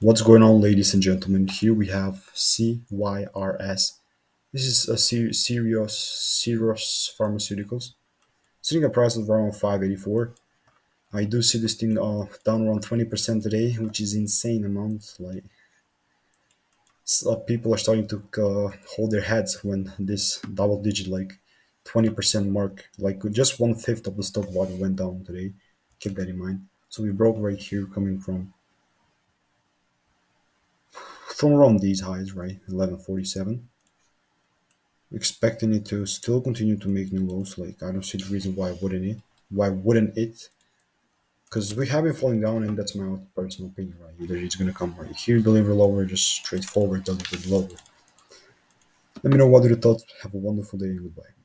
What's going on, ladies and gentlemen? Here we have CYRS. This is a Syros Pharmaceuticals, sitting a price of around 584. I do see this thing down around 20% today, which is insane amount. Like people are starting to hold their heads when this double digit, like 20% mark, like just one fifth of the stock volume went down today. Keep that in mind. So we broke right here, coming from around these highs, right? 1147. Expecting it to still continue to make new lows. Like I don't see the reason why wouldn't it? Why wouldn't it? Because we have been falling down, and that's my personal opinion, right? Either it's gonna come right here, deliver lower, just straightforward deliver lower. Let me know what you thought. Have a wonderful day and goodbye.